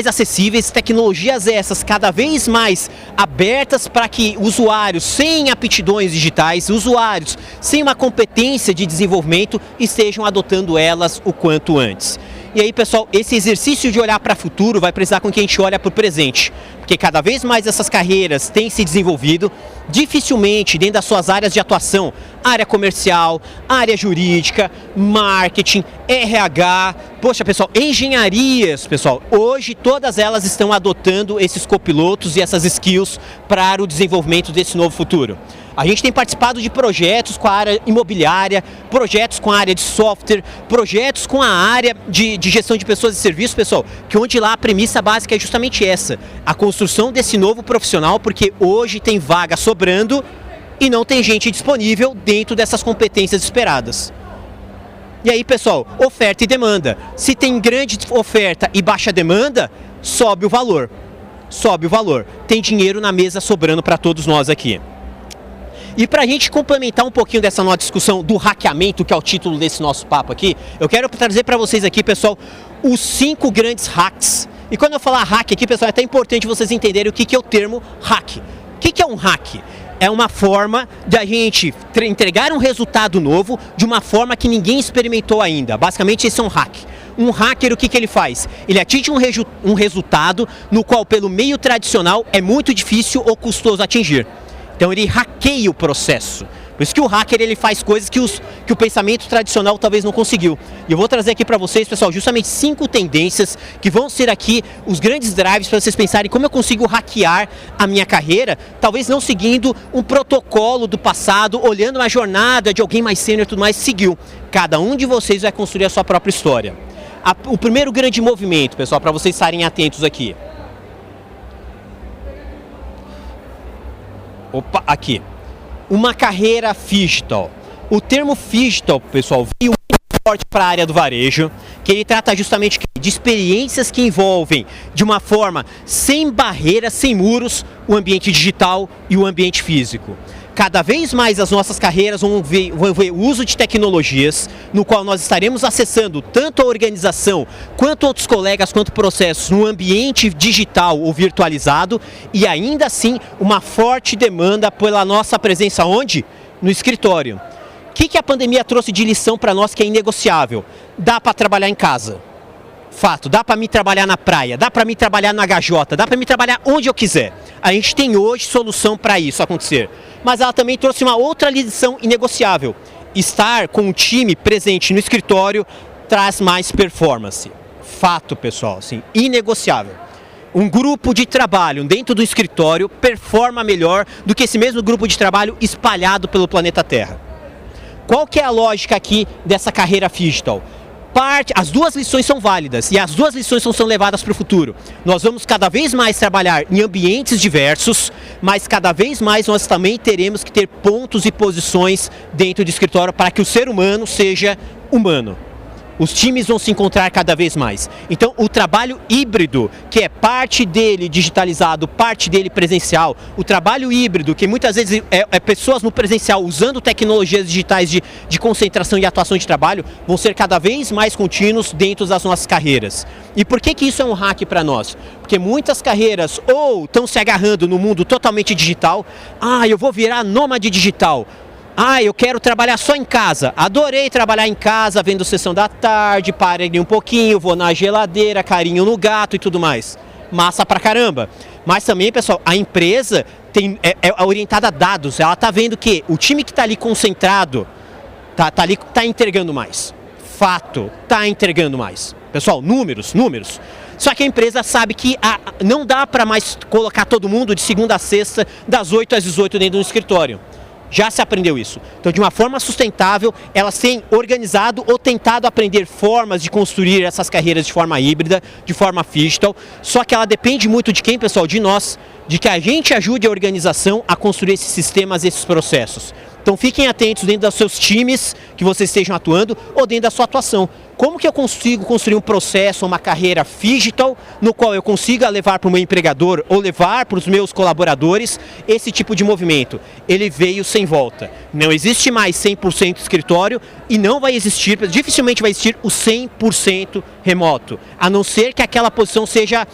acessíveis, tecnologias essas cada vez mais abertas para que usuários sem aptidões digitais, usuários sem uma competência de desenvolvimento estejam adotando elas o quanto antes. E aí, pessoal, esse exercício de olhar para o futuro vai precisar com que a gente olhe para o presente, porque cada vez mais essas carreiras têm se desenvolvido, dificilmente dentro das suas áreas de atuação, área comercial, área jurídica, marketing, RH, poxa, pessoal, engenharias, pessoal, hoje todas elas estão adotando esses copilotos e essas skills para o desenvolvimento desse novo futuro. A gente tem participado de projetos com a área imobiliária, projetos com a área de software, projetos com a área de gestão de pessoas e serviços, pessoal, que onde lá a premissa básica é justamente essa, a construção desse novo profissional, porque hoje tem vaga sobrando e não tem gente disponível dentro dessas competências esperadas. E aí, pessoal, oferta e demanda. Se tem grande oferta e baixa demanda, sobe o valor. Sobe o valor. Tem dinheiro na mesa sobrando para todos nós aqui. E para a gente complementar um pouquinho dessa nossa discussão do hackeamento, que é o título desse nosso papo aqui, eu quero trazer para vocês aqui, pessoal, os 5 grandes hacks. E quando eu falar hack aqui, pessoal, é até importante vocês entenderem o que é o termo hack. O que é um hack? É uma forma de a gente entregar um resultado novo de uma forma que ninguém experimentou ainda. Basicamente, esse é um hack. Um hacker, o que ele faz? Ele atinge um resultado no qual, pelo meio tradicional, é muito difícil ou custoso atingir. Então ele hackeia o processo. Por isso que o hacker ele faz coisas que o pensamento tradicional talvez não conseguiu. E eu vou trazer aqui para vocês, pessoal, justamente 5 tendências que vão ser aqui os grandes drives para vocês pensarem como eu consigo hackear a minha carreira, talvez não seguindo um protocolo do passado, olhando uma jornada de alguém mais sênior e tudo mais, seguiu. Cada um de vocês vai construir a sua própria história. O primeiro grande movimento, pessoal, para vocês estarem atentos aqui. Opa, aqui. Uma carreira digital. O termo digital, pessoal, veio muito forte para a área do varejo, que ele trata justamente de experiências que envolvem, de uma forma sem barreiras, sem muros, o ambiente digital e o ambiente físico. Cada vez mais as nossas carreiras vão ver o uso de tecnologias, no qual nós estaremos acessando tanto a organização, quanto outros colegas, quanto processos no ambiente digital ou virtualizado, e ainda assim uma forte demanda pela nossa presença onde? No escritório. O que a pandemia trouxe de lição para nós que é inegociável? Dá para trabalhar em casa. Fato, dá para mim trabalhar na praia, dá para mim trabalhar no HJ, dá para mim trabalhar onde eu quiser. A gente tem hoje solução para isso acontecer. Mas ela também trouxe uma outra lição inegociável. Estar com um time presente no escritório traz mais performance. Fato, pessoal, assim, inegociável. Um grupo de trabalho dentro do escritório performa melhor do que esse mesmo grupo de trabalho espalhado pelo planeta Terra. Qual que é a lógica aqui dessa carreira digital? As duas lições são válidas e as duas lições são levadas para o futuro. Nós vamos cada vez mais trabalhar em ambientes diversos, mas cada vez mais nós também teremos que ter pontos e posições dentro do escritório para que o ser humano seja humano. Os times vão se encontrar cada vez mais. Então, o trabalho híbrido, que é parte dele digitalizado, parte dele presencial, o trabalho híbrido, que muitas vezes é pessoas no presencial usando tecnologias digitais de concentração e atuação de trabalho, vão ser cada vez mais contínuos dentro das nossas carreiras. E por que isso é um hack para nós? Porque muitas carreiras ou estão se agarrando no mundo totalmente digital, eu vou virar nômade digital. Eu quero trabalhar só em casa. Adorei trabalhar em casa, vendo sessão da tarde, parei um pouquinho, vou na geladeira, carinho no gato e tudo mais. Massa pra caramba. Mas também, pessoal, a empresa é orientada a dados. Ela tá vendo que o time que está ali concentrado, tá entregando mais. Fato, tá entregando mais. Pessoal, números. Só que a empresa sabe que não dá para mais colocar todo mundo de segunda a sexta, das 8 às 18 dentro do escritório. Já se aprendeu isso. Então, de uma forma sustentável, elas têm organizado ou tentado aprender formas de construir essas carreiras de forma híbrida, de forma digital. Só que ela depende muito de quem, pessoal? De nós, de que a gente ajude a organização a construir esses sistemas, esses processos. Então, fiquem atentos dentro dos seus times que vocês estejam atuando ou dentro da sua atuação. Como que eu consigo construir um processo, uma carreira digital, no qual eu consiga levar para o meu empregador ou levar para os meus colaboradores esse tipo de movimento? Ele veio sem volta. Não existe mais 100% escritório e não vai existir, dificilmente vai existir o 100% remoto, a não ser que aquela posição seja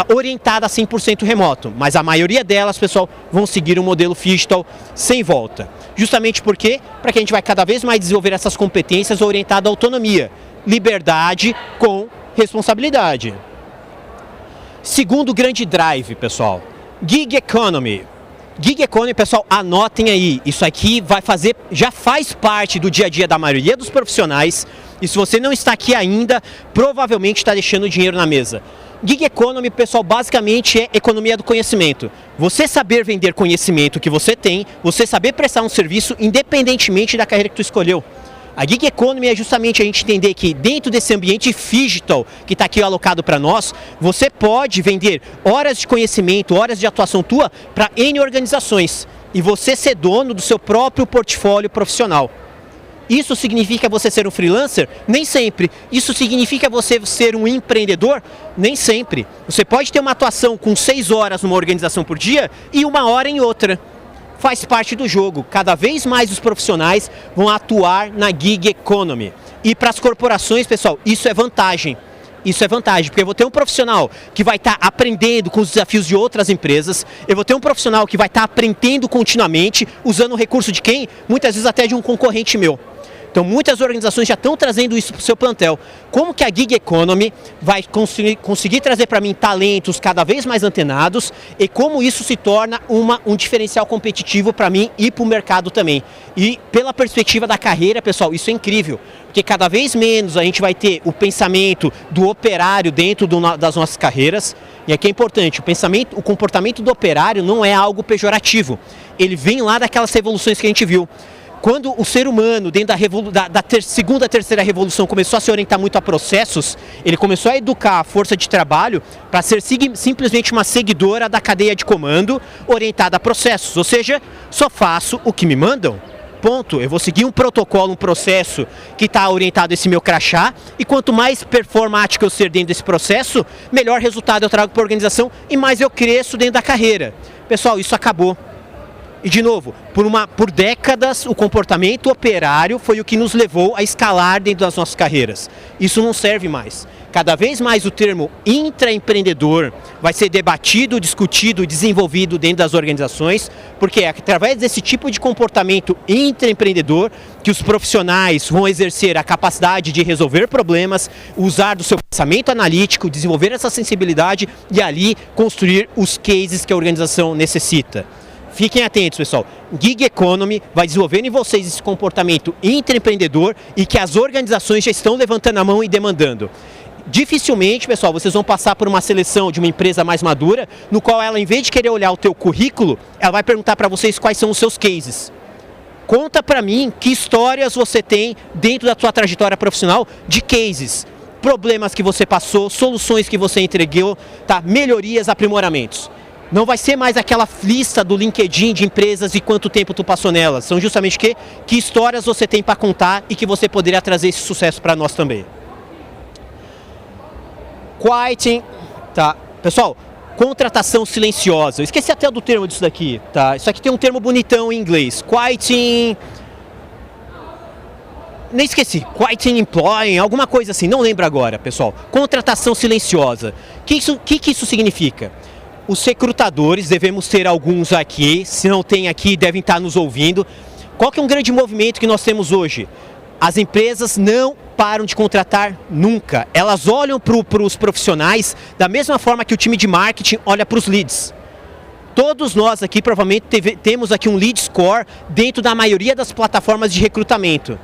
orientada a 100% remoto, mas a maioria delas, pessoal, vão seguir um modelo digital sem volta. Justamente porque, para que a gente vai cada vez mais desenvolver essas competências orientadas à autonomia, liberdade com responsabilidade. Segundo grande drive, pessoal, Gig Economy. Gig Economy, pessoal, anotem aí, isso aqui já faz parte do dia a dia da maioria dos profissionais, e se você não está aqui ainda, provavelmente está deixando dinheiro na mesa. Gig Economy, pessoal, basicamente é economia do conhecimento. Você saber vender conhecimento que você tem, você saber prestar um serviço independentemente da carreira que tu escolheu. A Gig Economy é justamente a gente entender que dentro desse ambiente digital que está aqui alocado para nós, você pode vender horas de conhecimento, horas de atuação tua para N organizações e você ser dono do seu próprio portfólio profissional. Isso significa você ser um freelancer? Nem sempre. Isso significa você ser um empreendedor? Nem sempre. Você pode ter uma atuação com 6 horas numa organização por dia e 1 hora em outra. Faz parte do jogo. Cada vez mais os profissionais vão atuar na Gig Economy. E para as corporações, pessoal, isso é vantagem. Isso é vantagem, porque eu vou ter um profissional que vai estar aprendendo com os desafios de outras empresas, eu vou ter um profissional que vai estar aprendendo continuamente, usando o recurso de quem? Muitas vezes até de um concorrente meu. Então muitas organizações já estão trazendo isso para o seu plantel. Como que a Gig Economy vai conseguir trazer para mim talentos cada vez mais antenados e como isso se torna um diferencial competitivo para mim e para o mercado também. E pela perspectiva da carreira, pessoal, isso é incrível, porque cada vez menos a gente vai ter o pensamento do operário dentro das nossas carreiras. E aqui é importante, o comportamento do operário não é algo pejorativo. Ele vem lá daquelas revoluções que a gente viu. Quando o ser humano, dentro da segunda, terceira revolução, começou a se orientar muito a processos, ele começou a educar a força de trabalho para ser simplesmente uma seguidora da cadeia de comando orientada a processos. Ou seja, só faço o que me mandam. Ponto. Eu vou seguir um protocolo, um processo que está orientado a esse meu crachá, e quanto mais performático eu ser dentro desse processo, melhor resultado eu trago para a organização e mais eu cresço dentro da carreira. Pessoal, isso acabou. E de novo, por décadas o comportamento operário foi o que nos levou a escalar dentro das nossas carreiras. Isso não serve mais. Cada vez mais o termo intraempreendedor vai ser debatido, discutido, desenvolvido dentro das organizações, porque é através desse tipo de comportamento intraempreendedor que os profissionais vão exercer a capacidade de resolver problemas, usar do seu pensamento analítico, desenvolver essa sensibilidade e ali construir os cases que a organização necessita. Fiquem atentos, pessoal. Gig Economy vai desenvolver em vocês esse comportamento intraempreendedor e que as organizações já estão levantando a mão e demandando. Dificilmente, pessoal, vocês vão passar por uma seleção de uma empresa mais madura, no qual ela, em vez de querer olhar o teu currículo, ela vai perguntar para vocês quais são os seus cases. Conta para mim que histórias você tem dentro da sua trajetória profissional de cases. Problemas que você passou, soluções que você entregou, tá? Melhorias, aprimoramentos. Não vai ser mais aquela lista do LinkedIn de empresas e quanto tempo tu passou nelas. São justamente que histórias você tem para contar e que você poderia trazer esse sucesso para nós também. Quieting, tá? Pessoal, contratação silenciosa. Eu esqueci até do termo disso daqui, tá? Isso aqui tem um termo bonitão em inglês. Quieting... Nem esqueci. Quieting employing, alguma coisa assim. Não lembro agora, pessoal. Contratação silenciosa. O que isso significa? Os recrutadores, devemos ter alguns aqui, se não tem aqui, devem estar nos ouvindo. Qual que é um grande movimento que nós temos hoje? As empresas não param de contratar nunca. Elas olham para os profissionais da mesma forma que o time de marketing olha para os leads. Todos nós aqui provavelmente temos aqui um lead score dentro da maioria das plataformas de recrutamento.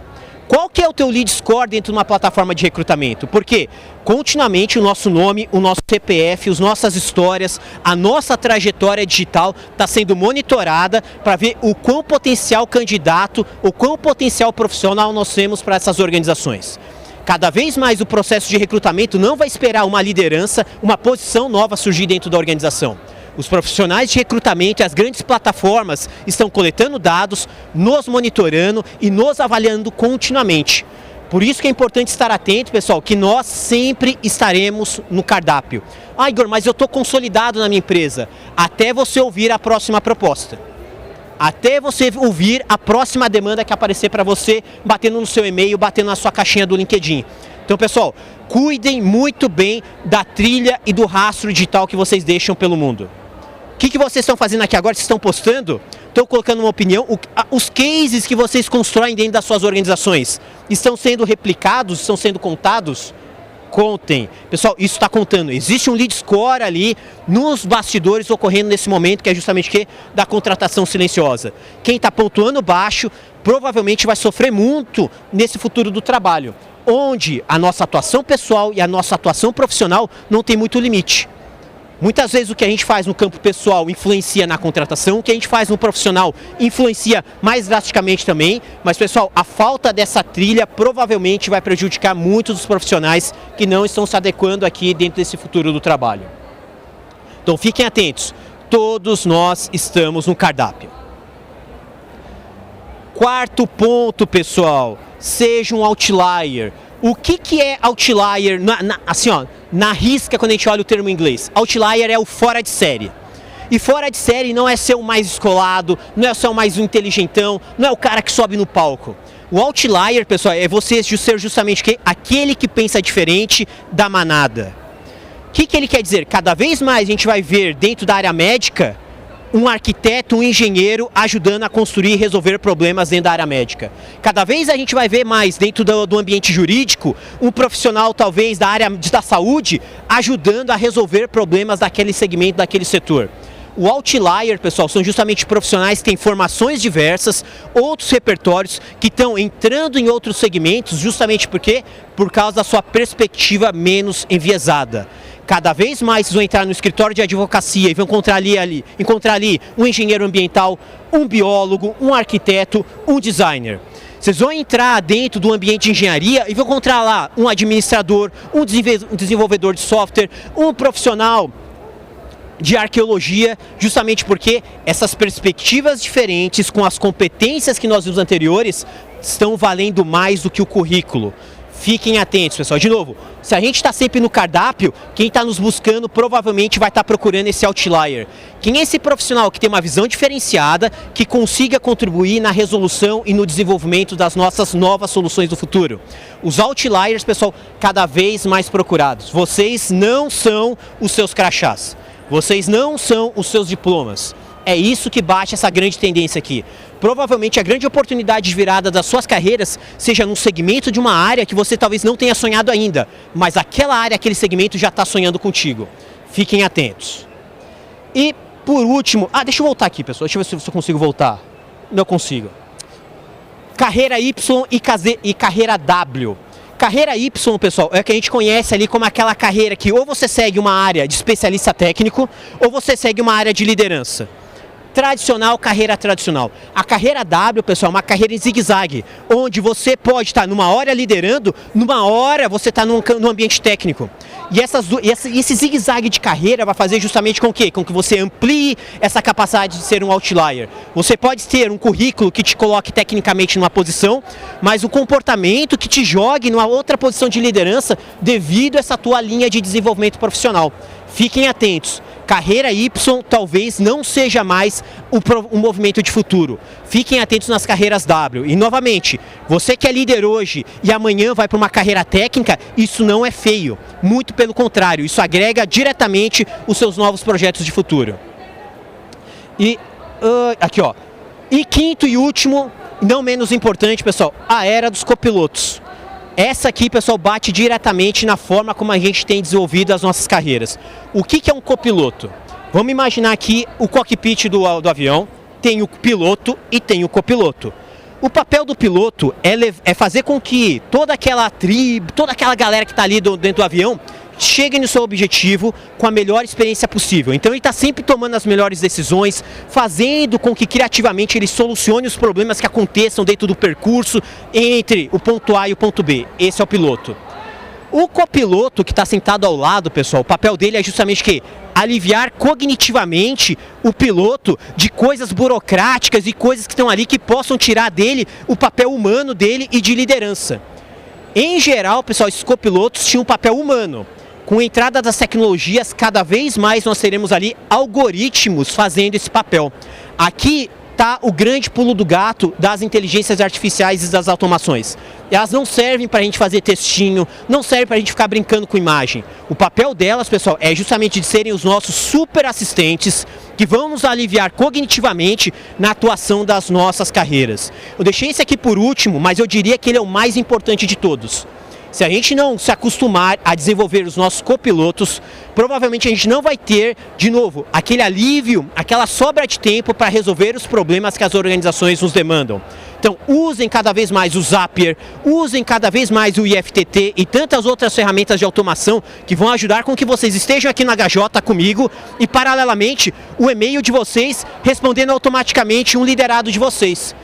Qual que é o teu lead score dentro de uma plataforma de recrutamento? Porque continuamente o nosso nome, o nosso CPF, as nossas histórias, a nossa trajetória digital está sendo monitorada para ver o quão potencial candidato, o quão potencial profissional nós temos para essas organizações. Cada vez mais o processo de recrutamento não vai esperar uma liderança, uma posição nova surgir dentro da organização. Os profissionais de recrutamento e as grandes plataformas estão coletando dados, nos monitorando e nos avaliando continuamente. Por isso que é importante estar atento, pessoal, que nós sempre estaremos no cardápio. Ah, Igor, mas eu estou consolidado na minha empresa. Até você ouvir a próxima proposta. Até você ouvir a próxima demanda que aparecer para você, batendo no seu e-mail, batendo na sua caixinha do LinkedIn. Então, pessoal, cuidem muito bem da trilha e do rastro digital que vocês deixam pelo mundo. O que vocês estão fazendo aqui agora? Vocês estão postando? Estão colocando uma opinião? Os cases que vocês constroem dentro das suas organizações estão sendo replicados? Estão sendo contados? Contem. Pessoal, isso está contando. Existe um lead score ali nos bastidores ocorrendo nesse momento, que é justamente da contratação silenciosa. Quem está pontuando baixo provavelmente vai sofrer muito nesse futuro do trabalho, onde a nossa atuação pessoal e a nossa atuação profissional não tem muito limite. Muitas vezes o que a gente faz no campo pessoal influencia na contratação, o que a gente faz no profissional influencia mais drasticamente também, mas pessoal, a falta dessa trilha provavelmente vai prejudicar muitos dos profissionais que não estão se adequando aqui dentro desse futuro do trabalho. Então fiquem atentos, todos nós estamos no cardápio. Quarto ponto, pessoal, seja um outlier. O que é outlier, assim, ó, na risca quando a gente olha o termo em inglês? Outlier é o fora de série. E fora de série não é ser o mais descolado, não é ser o mais inteligentão, não é o cara que sobe no palco. O outlier, pessoal, é você ser justamente aquele que pensa diferente da manada. O que ele quer dizer? Cada vez mais a gente vai ver dentro da área médica um arquiteto, um engenheiro ajudando a construir e resolver problemas dentro da área médica. Cada vez a gente vai ver mais dentro do ambiente jurídico, um profissional talvez da área da saúde ajudando a resolver problemas daquele segmento, daquele setor. O outlier, pessoal, são justamente profissionais que têm formações diversas, outros repertórios, que estão entrando em outros segmentos justamente porque por causa da sua perspectiva menos enviesada. Cada vez mais vocês vão entrar no escritório de advocacia e vão encontrar ali um engenheiro ambiental, um biólogo, um arquiteto, um designer. Vocês vão entrar dentro do ambiente de engenharia e vão encontrar lá um administrador, um desenvolvedor de software, um profissional de arqueologia, justamente porque essas perspectivas diferentes com as competências que nós vimos anteriores estão valendo mais do que o currículo. Fiquem atentos, pessoal. De novo, se a gente está sempre no cardápio, quem está nos buscando provavelmente vai estar procurando esse outlier. Quem é esse profissional que tem uma visão diferenciada, que consiga contribuir na resolução e no desenvolvimento das nossas novas soluções do futuro? Os outliers, pessoal, cada vez mais procurados. Vocês não são os seus crachás. Vocês não são os seus diplomas. É isso que bate essa grande tendência aqui. Provavelmente a grande oportunidade de virada das suas carreiras seja num segmento de uma área que você talvez não tenha sonhado ainda, mas aquela área, aquele segmento já está sonhando contigo. Fiquem atentos. E por último, deixa eu voltar aqui, pessoal, deixa eu ver se eu consigo voltar. Não consigo. Carreira Y e carreira W. Carreira Y, pessoal, é o que a gente conhece ali como aquela carreira que ou você segue uma área de especialista técnico ou você segue uma área de liderança. Tradicional, carreira tradicional. A carreira W, pessoal, é uma carreira em zigue-zague, onde você pode estar numa hora liderando, numa hora você está no ambiente técnico. E esse zigue-zague de carreira vai fazer justamente com o quê? Com que você amplie essa capacidade de ser um outlier. Você pode ter um currículo que te coloque tecnicamente numa posição, mas o comportamento que te jogue numa outra posição de liderança devido a essa tua linha de desenvolvimento profissional. Fiquem atentos. Carreira Y talvez não seja mais um movimento de futuro. Fiquem atentos nas carreiras W. E novamente, você que é líder hoje e amanhã vai para uma carreira técnica, isso não é feio. Muito pelo contrário, isso agrega diretamente os seus novos projetos de futuro. E aqui, ó. E quinto e último, não menos importante, pessoal, a era dos copilotos. Essa aqui, pessoal, bate diretamente na forma como a gente tem desenvolvido as nossas carreiras. O que é um copiloto? Vamos imaginar aqui o cockpit do avião, tem o piloto e tem o copiloto. O papel do piloto é fazer com que toda aquela tribo, toda aquela galera que está ali dentro do avião chegue no seu objetivo com a melhor experiência possível. Então ele está sempre tomando as melhores decisões, fazendo com que criativamente ele solucione os problemas que aconteçam dentro do percurso entre o ponto A e o ponto B. Esse é o piloto. O copiloto que está sentado ao lado, pessoal, o papel dele é justamente que aliviar cognitivamente o piloto de coisas burocráticas e coisas que estão ali que possam tirar dele o papel humano dele e de liderança. Em geral, pessoal, esses copilotos tinham um papel humano. Com a entrada das tecnologias, cada vez mais nós teremos ali algoritmos fazendo esse papel. Aqui está o grande pulo do gato das inteligências artificiais e das automações. Elas não servem para a gente fazer textinho, não servem para a gente ficar brincando com imagem. O papel delas, pessoal, é justamente de serem os nossos super assistentes que vão nos aliviar cognitivamente na atuação das nossas carreiras. Eu deixei esse aqui por último, mas eu diria que ele é o mais importante de todos. Se a gente não se acostumar a desenvolver os nossos copilotos, provavelmente a gente não vai ter, de novo, aquele alívio, aquela sobra de tempo para resolver os problemas que as organizações nos demandam. Então, usem cada vez mais o Zapier, usem cada vez mais o IFTT e tantas outras ferramentas de automação que vão ajudar com que vocês estejam aqui na HJ comigo e, paralelamente, o e-mail de vocês respondendo automaticamente um liderado de vocês.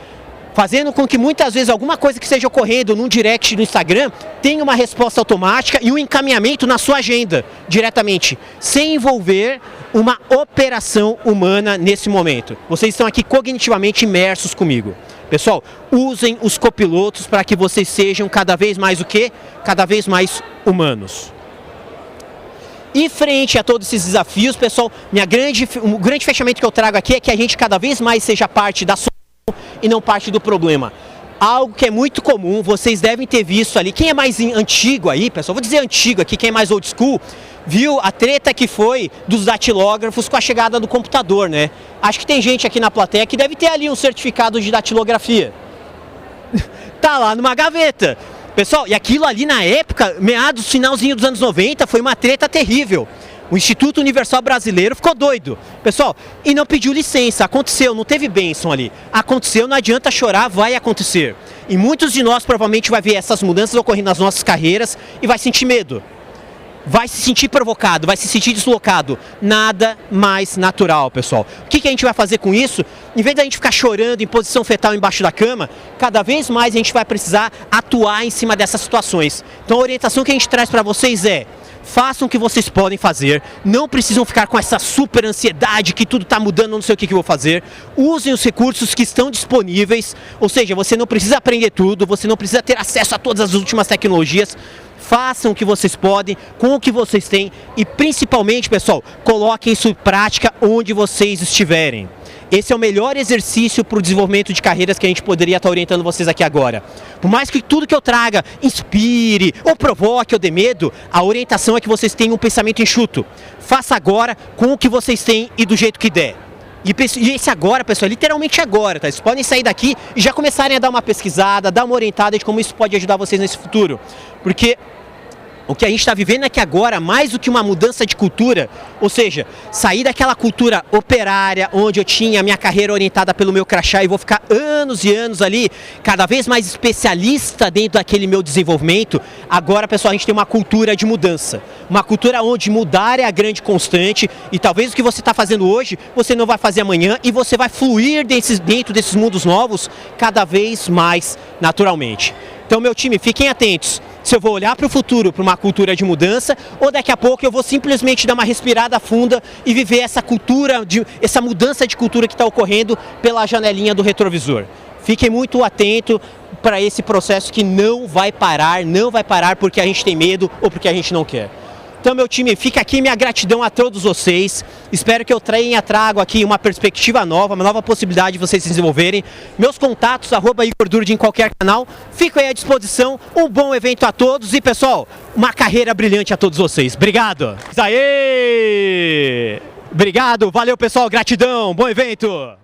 Fazendo com que muitas vezes alguma coisa que esteja ocorrendo num direct no Instagram tenha uma resposta automática e um encaminhamento na sua agenda diretamente, sem envolver uma operação humana nesse momento. Vocês estão aqui cognitivamente imersos comigo. Pessoal, usem os copilotos para que vocês sejam cada vez mais o quê? Cada vez mais humanos. E frente a todos esses desafios, pessoal, o grande fechamento que eu trago aqui é que a gente cada vez mais seja parte da solução e não parte do problema. algo que é muito comum, vocês devem ter visto ali. Quem é mais antigo aí, pessoal, vou dizer antigo aqui, quem é mais old school, viu a treta que foi dos datilógrafos com a chegada do computador, né? Acho que tem gente aqui na plateia que deve ter ali um certificado de datilografia. Tá lá numa gaveta. Pessoal, e aquilo ali na época, meados, finalzinho dos anos 90, foi uma treta terrível. O Instituto Universal Brasileiro ficou doido, pessoal, e não pediu licença. Aconteceu, não teve bênção ali. Aconteceu, não adianta chorar, vai acontecer. E muitos de nós provavelmente vai ver essas mudanças ocorrendo nas nossas carreiras e vai sentir medo. Vai se sentir provocado, vai se sentir deslocado. Nada mais natural, pessoal. O que a gente vai fazer com isso? Em vez da gente ficar chorando em posição fetal embaixo da cama, cada vez mais a gente vai precisar atuar em cima dessas situações. Então a orientação que a gente traz para vocês é: façam o que vocês podem fazer, não precisam ficar com essa super ansiedade que tudo está mudando, não sei o que eu vou fazer. Usem os recursos que estão disponíveis, ou seja, você não precisa aprender tudo, você não precisa ter acesso a todas as últimas tecnologias. Façam o que vocês podem, com o que vocês têm e principalmente, pessoal, coloquem isso em prática onde vocês estiverem. Esse é o melhor exercício para o desenvolvimento de carreiras que a gente poderia estar orientando vocês aqui agora. Por mais que tudo que eu traga inspire, ou provoque, ou dê medo, a orientação é que vocês tenham um pensamento enxuto. Faça agora com o que vocês têm e do jeito que der. E esse agora, pessoal, é literalmente agora, tá? Vocês podem sair daqui e já começarem a dar uma pesquisada, dar uma orientada de como isso pode ajudar vocês nesse futuro. Porque o que a gente está vivendo é que agora, mais do que uma mudança de cultura, ou seja, sair daquela cultura operária, onde eu tinha a minha carreira orientada pelo meu crachá e vou ficar anos e anos ali, cada vez mais especialista dentro daquele meu desenvolvimento, agora, pessoal, a gente tem uma cultura de mudança. Uma cultura onde mudar é a grande constante e talvez o que você está fazendo hoje, você não vai fazer amanhã e você vai fluir dentro desses mundos novos cada vez mais naturalmente. Então, meu time, fiquem atentos. Se eu vou olhar para o futuro, para uma cultura de mudança, ou daqui a pouco eu vou simplesmente dar uma respirada funda e viver essa cultura, essa mudança de cultura que está ocorrendo pela janelinha do retrovisor. Fiquem muito atentos para esse processo que não vai parar porque a gente tem medo ou porque a gente não quer. Então, meu time, fica aqui minha gratidão a todos vocês. Espero que eu trago aqui uma perspectiva nova, uma nova possibilidade de vocês se desenvolverem. Meus contatos, @IgorDurd em qualquer canal, fico aí à disposição. Um bom evento a todos e, pessoal, uma carreira brilhante a todos vocês. Obrigado! Aê! Obrigado, valeu, pessoal, gratidão, bom evento!